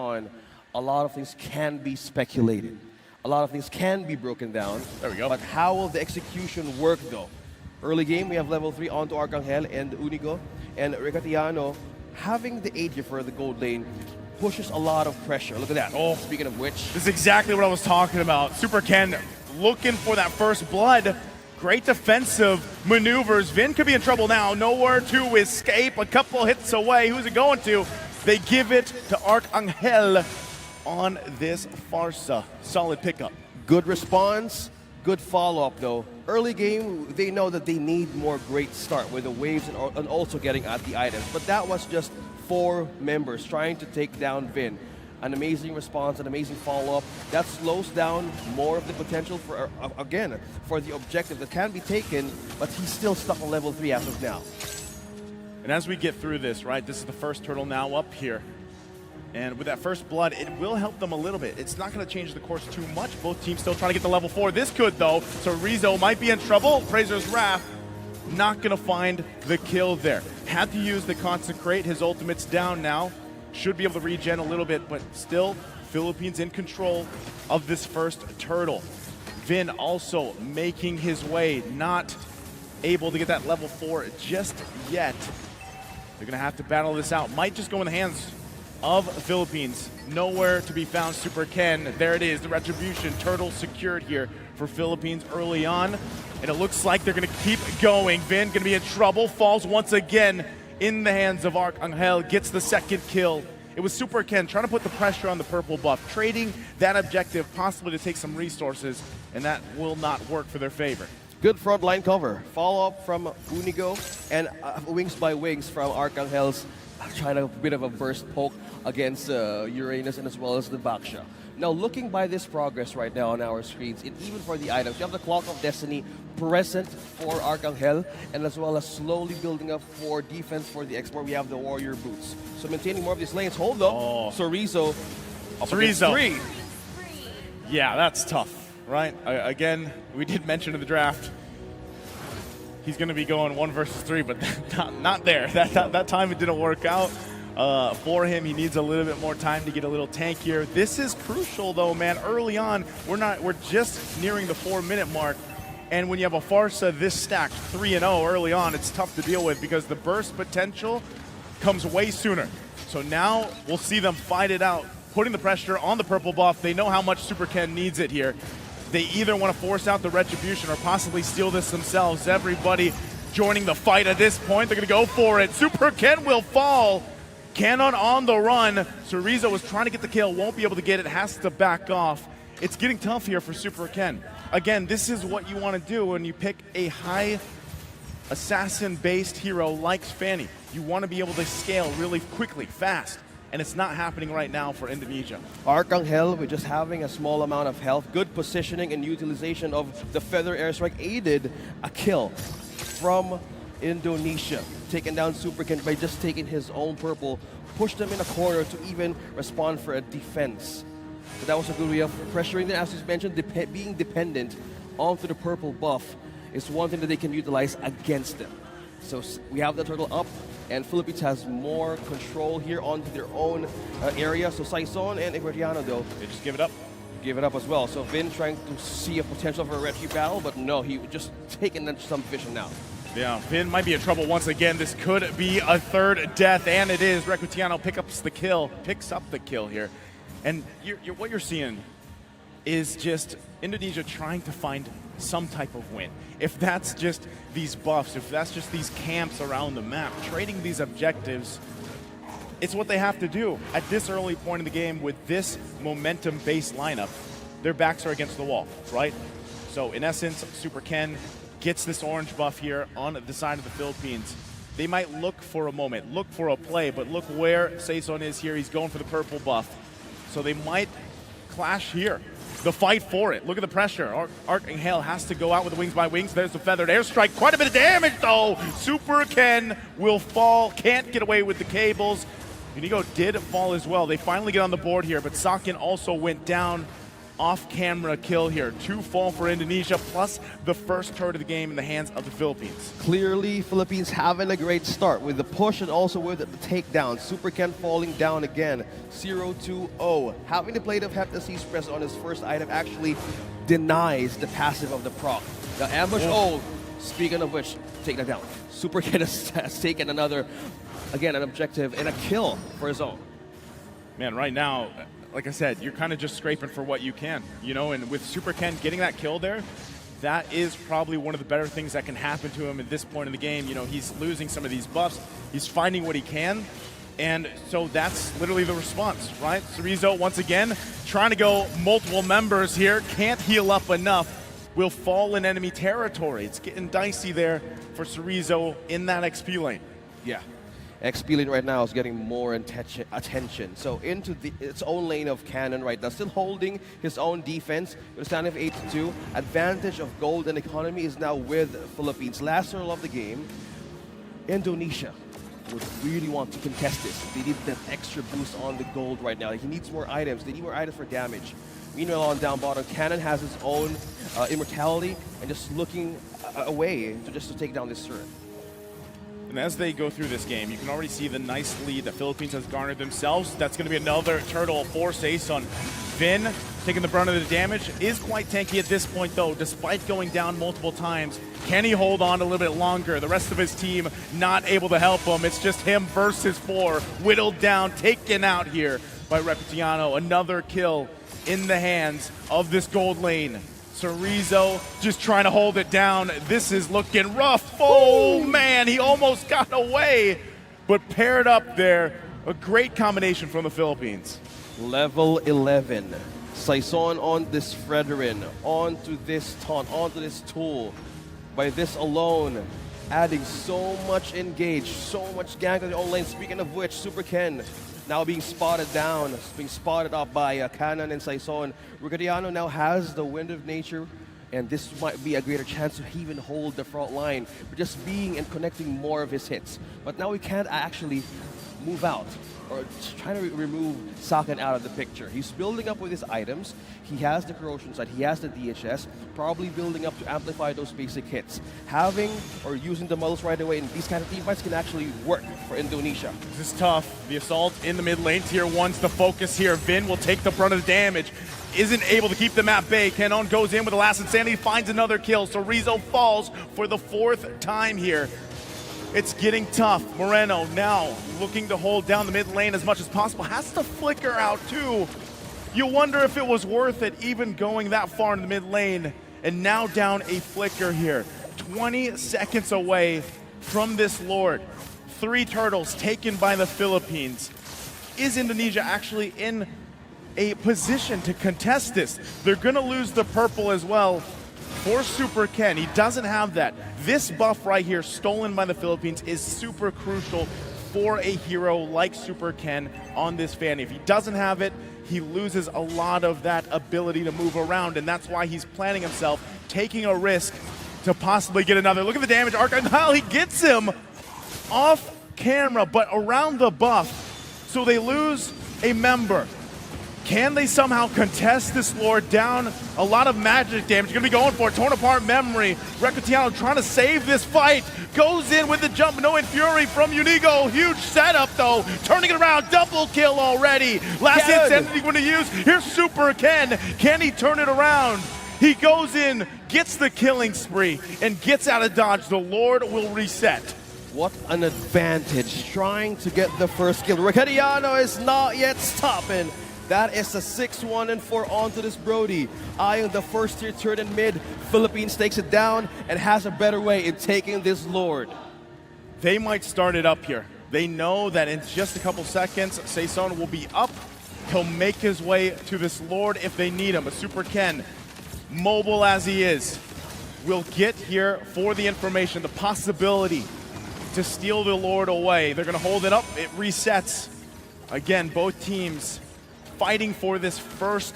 on, a lot of things can be speculated. A lot of things can be broken down. There we go. But how will the execution work, though? Early game, we have level 3 onto Arcangel and Unigo. And Recatiano, having the AJ for the gold lane, pushes a lot of pressure. Look at that. Oh, speaking of which. This is exactly what I was talking about. Super Ken looking for that first blood. Great defensive maneuvers. Vin could be in trouble now. Nowhere to escape. A couple hits away. Who's it going to? They give it to Arcangel on this Farsa. Solid pickup. Good response, good follow-up though. Early game, they know that they need more great start with the waves and also getting at the items. But that was just 4 members trying to take down Vin. An amazing response, an amazing follow-up. That slows down more of the potential for, again, for the objective that can be taken, but he's still stuck on level 3 as of now. And as we get through this, right, this is the first turtle now up here. And with that first blood, it will help them a little bit. It's not going to change the course too much. Both teams still trying to get to level 4. This could, though. So Rizzo might be in trouble. Prazer's Wrath not going to find the kill there. Had to use the Consecrate. His ultimate's down now. Should be able to regen a little bit, but still, Philippines in control of this first turtle. Vin also making his way, not able to get that level 4 just yet. They're going to have to battle this out. Might just go in the hands of Philippines. Nowhere to be found. Super Ken, there it is, the retribution. Turtle secured here for Philippines early on. And it looks like they're going to keep going. Vin going to be in trouble, falls once again in the hands of Arcangel, gets the second kill. It was Super Ken trying to put the pressure on the purple buff, trading that objective possibly to take some resources, and that will not work for their favor. Good front line cover. Follow-up from Unigo and wings by wings from Arcangel's trying a bit of a burst poke against Uranus and as well as the Baksha. Now, looking by this progress right now on our screens, even for the items, you have the Clock of Destiny present for Arcangel, and as well as slowly building up for defense for the export. We have the Warrior Boots. So maintaining more of these lanes. Hold up. Oh. Sorizo. Sorizo. Yeah, that's tough, right? Again, we did mention in the draft, he's going to be going 1 versus 3, but not there. That time it didn't work out. For him, he needs a little bit more time to get a little tankier. This is crucial, though, man. Early on, we're just nearing the 4-minute mark, and when you have a Farsa this stacked 3-0 early on, it's tough to deal with because the burst potential comes way sooner. So now we'll see them fight it out, putting the pressure on the purple buff. They know how much Super Ken needs it here. They either want to force out the retribution or possibly steal this themselves. Everybody joining the fight at this point. They're going to go for it. Super Ken will fall. Cannon on the run. Sorizo was trying to get the kill, won't be able to get it, has to back off. It's getting tough here for Super Ken. Again, this is what you want to do when you pick a high assassin-based hero like Fanny. You want to be able to scale really quickly, fast, and it's not happening right now for Indonesia. Arcangel, with just having a small amount of health, good positioning and utilization of the Feather Airstrike aided a kill from Indonesia, taking down Super Ken by just taking his own purple, pushed them in a corner to even respond for a defense. So that was a good way of pressuring them. As you mentioned, being dependent onto the purple buff is one thing that they can utilize against them. So we have the turtle up, and Philippines has more control here onto their own area. So Saison and Ecuadoriano, though, They just give it up. Give it up as well. So Vin trying to see a potential for a retry battle, but no, he just taking some vision now. Yeah, Vin might be in trouble once again. This could be a 3rd death, and it is. Recutiano picks up the kill here. And what you're seeing is just Indonesia trying to find some type of win. If that's just these buffs, if that's just these camps around the map, trading these objectives, it's what they have to do. At this early point in the game with this momentum-based lineup, their backs are against the wall, right? So in essence, Super Ken gets this orange buff here on the side of the Philippines. They might look for a moment, look for a play, but look where Saison is here. He's going for the purple buff. So they might clash here. The fight for it. Look at the pressure. Arcangel has to go out with the wings by wings. There's the feathered airstrike. Quite a bit of damage, though. Super Ken will fall. Can't get away with the cables. Unigo did fall as well. They finally get on the board here, but Sakin also went down off-camera kill here. 2 fall for Indonesia, plus the first turret of the game in the hands of the Philippines. Clearly, Philippines having a great start with the push and also with the takedown. Super Ken falling down again, 0-2-0. Having the Blade of Heptasis press on his first item actually denies the passive of the proc. The ambush, speaking of which, take that down. Super Ken has taken another, again, an objective and a kill for his own. Man, right now, like I said, you're kind of just scraping for what you can, you know, and with Super Ken getting that kill there, that is probably one of the better things that can happen to him at this point in the game. You know, he's losing some of these buffs, he's finding what he can, and so that's literally the response, right? Cerezo, once again, trying to go multiple members here, can't heal up enough, will fall in enemy territory. It's getting dicey there for Cerezo in that XP lane. Yeah. XP lane right now is getting more attention. So into its own lane of Cannon right now, still holding his own defense with a standing of 8-2. Advantage of gold and economy is now with Philippines. Last turtle of the game, Indonesia would really want to contest this. They need that extra boost on the gold right now. He needs more items. They need more items for damage. Meanwhile, on down bottom, Cannon has his own immortality and just looking away to take down this turret. And as they go through this game, you can already see the nice lead that Philippines has garnered themselves. That's going to be another turtle for Sason. Vin, taking the brunt of the damage, is quite tanky at this point, though, despite going down multiple times. Can he hold on a little bit longer? The rest of his team not able to help him. It's just him versus 4, whittled down, taken out here by Repetiano. Another kill in the hands of this gold lane. Cerezo just trying to hold it down. This is looking rough. Oh man, he almost got away, but paired up there. A great combination from the Philippines. Level 11. Saison on this Fredrin, onto this taunt, onto this tool. By this alone, adding so much engage, so much gank on the own lane. Speaking of which, Super Ken now being spotted down, being spotted up by Cannon and Saison. Rugadiano now has the Wind of Nature, and this might be a greater chance to even hold the front line for just being and connecting more of his hits. But now we can't actually move out or trying to remove Sakan out of the picture. He's building up with his items. He has the corrosion side, he has the DHS, probably building up to amplify those basic hits. Having or using the models right away in these kind of team fights can actually work for Indonesia. This is tough. The assault in the mid lane, tier 1's the focus here. Vin will take the brunt of the damage. Isn't able to keep them at bay. Canon goes in with the last insanity, finds another kill. Cerezo falls for the 4th time here. It's getting tough. Moreno now looking to hold down the mid lane as much as possible. Has to flicker out too. You wonder if it was worth it even going that far in the mid lane. And now down a flicker here. 20 seconds away from this Lord. 3 turtles taken by the Philippines. Is Indonesia actually in a position to contest this? They're gonna lose the purple as well for Super Ken. He doesn't have that. This buff right here, stolen by the Philippines, is super crucial for a hero like Super Ken on this fan. If he doesn't have it, he loses a lot of that ability to move around, and that's why he's planning himself, taking a risk to possibly get another. Look at the damage. Arcangel, he gets him off camera, but around the buff. So they lose a member. Can they somehow contest this Lord down? A lot of magic damage. Gonna be going for it. Torn apart memory. Recutiano trying to save this fight. Goes in with the jump. No Fury from Unigo. Huge setup though. Turning it around. Double kill already. Last insanity going to use. Here's Super Ken. Can he turn it around? He goes in, gets the killing spree, and gets out of dodge. The Lord will reset. What an advantage. Trying to get the first kill. Recutiano is not yet stopping. That is a 6-1 and 4 onto this Brody. Eyeing the first tier turret in mid. Philippines takes it down and has a better way in taking this Lord. They might start it up here. They know that in just a couple seconds, Saison will be up. He'll make his way to this Lord if they need him. But Super Ken, mobile as he is, will get here for the information, the possibility to steal the Lord away. They're going to hold it up. It resets. Again, both teams fighting for this first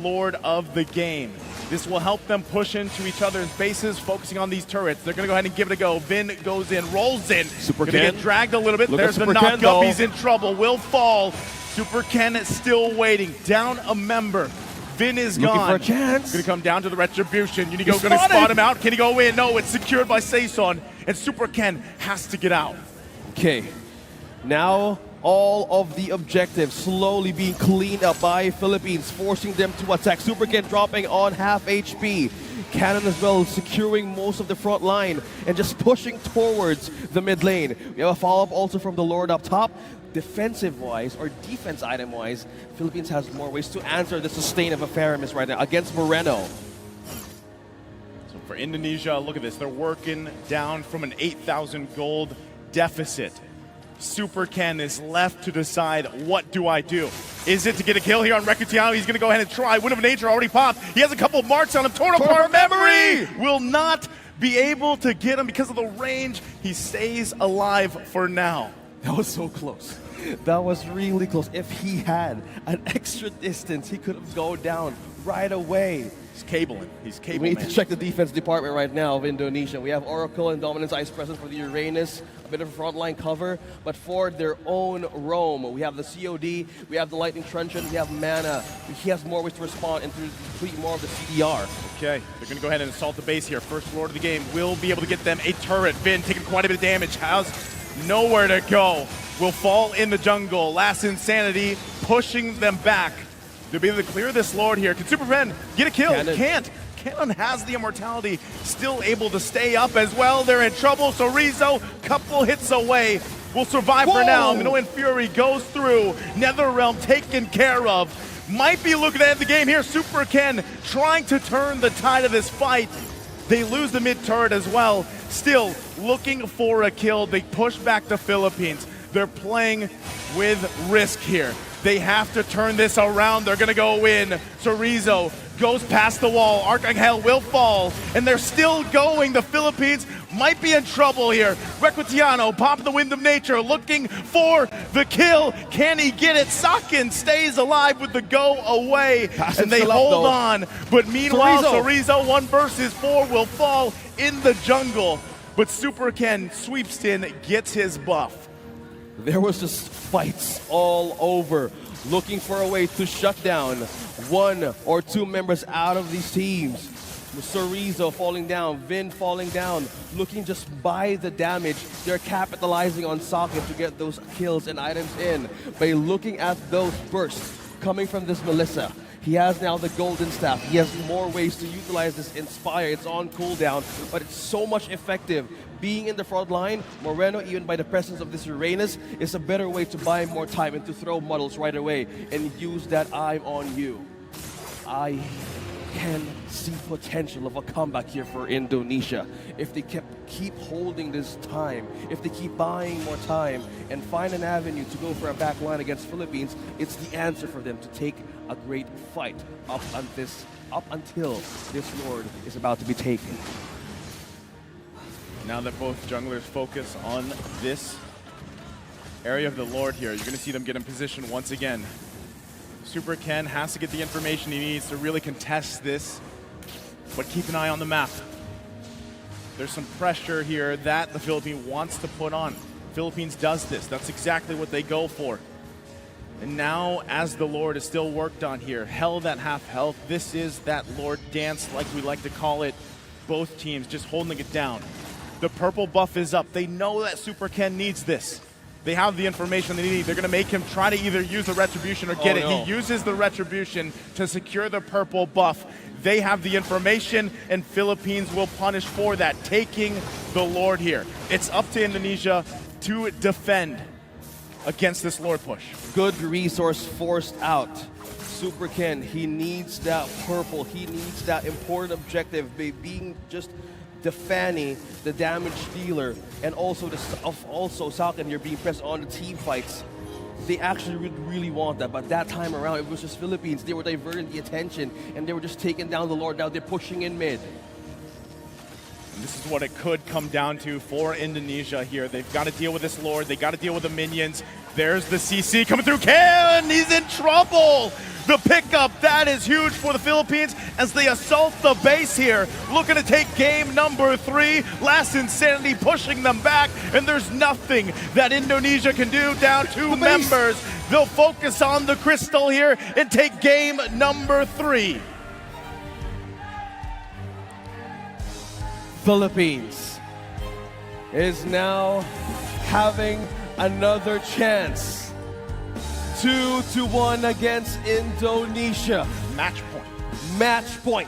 Lord of the game. This will help them push into each other's bases, focusing on these turrets. They're going to go ahead and give it a go. Vin goes in, rolls in. Super Ken get dragged a little bit. There's the knock up. He's in trouble. Will fall. Super Ken is still waiting. Down a member. Vin is Looking gone. for a chance. Gonna come down to the retribution. Unigo He's gonna spotted. spot him out. Can he go in? No, it's secured by Saison, and Super Ken has to get out. Okay, now all of the objectives slowly being cleaned up by Philippines, forcing them to attack. Super Ken dropping on half HP. Cannon as well securing most of the front line and just pushing towards the mid lane. We have a follow-up also from the Lord up top. Defensive-wise, or defense item-wise, Philippines has more ways to answer the sustain of a Faramis right now against Moreno. So for Indonesia, look at this. They're working down from an 8,000 gold deficit. Super Ken is left to decide, what do I do? Is it to get a kill here on Rekutiano? He's going to go ahead and try. Wind of Nature already popped. He has a couple of marks on him. Torn apart memory! Will not be able to get him because of the range. He stays alive for now. That was so close. That was really close. If he had an extra distance, he could have gone down right away. He's cabling. He's cabling. We need to check the defense department right now of Indonesia. We have Oracle and Dominance Ice present for the Uranus, a bit of a frontline cover, but for their own roam. We have the COD, we have the Lightning Truncheon, we have Mana. He has more ways to respond and to complete more of the CDR. Okay, they're going to go ahead and assault the base here. First Lord of the game will be able to get them a turret. Vin taking quite a bit of damage. Has nowhere to go. Will fall in the jungle. Last Insanity pushing them back. They'll be able to clear this Lord here. Can Super Ken get a kill? Can't. Cannon has the immortality, still able to stay up as well. They're in trouble, so Rizzo, couple hits away, will survive for now. Minoan Fury goes through. Netherrealm taken care of. Might be looking to end the game here. Super Ken trying to turn the tide of this fight. They lose the mid turret as well. Still looking for a kill. They push back the Philippines. They're playing with risk here. They have to turn this around. They're going to go in. Chorizo goes past the wall. Archangel will fall, and they're still going. The Philippines might be in trouble here. Rekutiano, pop the Wind of Nature, looking for the kill. Can he get it? Sakin stays alive with the go away, and they hold on. But meanwhile, Chorizo 1 versus 4 will fall in the jungle. But Super Ken sweeps in, gets his buff. There was just fights all over, looking for a way to shut down 1 or 2 members out of these teams. Chorizo falling down, Vin falling down, looking just by the damage. They're capitalizing on Socket to get those kills and items in by looking at those bursts coming from this Melissa. He has now the Golden Staff. He has more ways to utilize this Inspire. It's on cooldown, but it's so much effective. Being in the front line, Moreno, even by the presence of this Uranus, is a better way to buy more time and to throw models right away and use that I'm on you. I can see potential of a comeback here for Indonesia. If they keep holding this time, if they keep buying more time and find an avenue to go for a back line against Philippines, it's the answer for them to take a great fight up until this Lord is about to be taken. Now that both junglers focus on this area of the Lord here, you're going to see them get in position once again. Super Ken has to get the information he needs to really contest this, but keep an eye on the map. There's some pressure here that the Philippines wants to put on. Philippines does this. That's exactly what they go for. And now, as the Lord is still worked on here, held at half health, this is that Lord dance, like we like to call it. Both teams just holding it down. The purple buff is up. They know that Super Ken needs this. They have the information they need. They're going to make him try to either use the Retribution or get it. He uses the Retribution to secure the purple buff. They have the information, and Philippines will punish for that, taking the Lord here. It's up to Indonesia to defend against this Lord push. Good resource forced out. Super Ken, he needs that purple. He needs that important objective, being just the Fanny, the damage dealer, and also Salkin here being pressed on the team fights. They actually really want that, but that time around it was just Philippines. They were diverting the attention and they were just taking down the Lord. Now they're pushing in mid. And this is what it could come down to for Indonesia here. They've got to deal with this Lord. They got to deal with the minions. There's the CC coming through. Ken, he's in trouble. the pickup. That is huge for the Philippines as they assault the base here, looking to take game number 3. Last Insanity pushing them back, and there's nothing that Indonesia can do. Down 2 members. They'll focus on the crystal here and take game number 3. Philippines is now having another chance. 2-1 against Indonesia. Match point. Match point.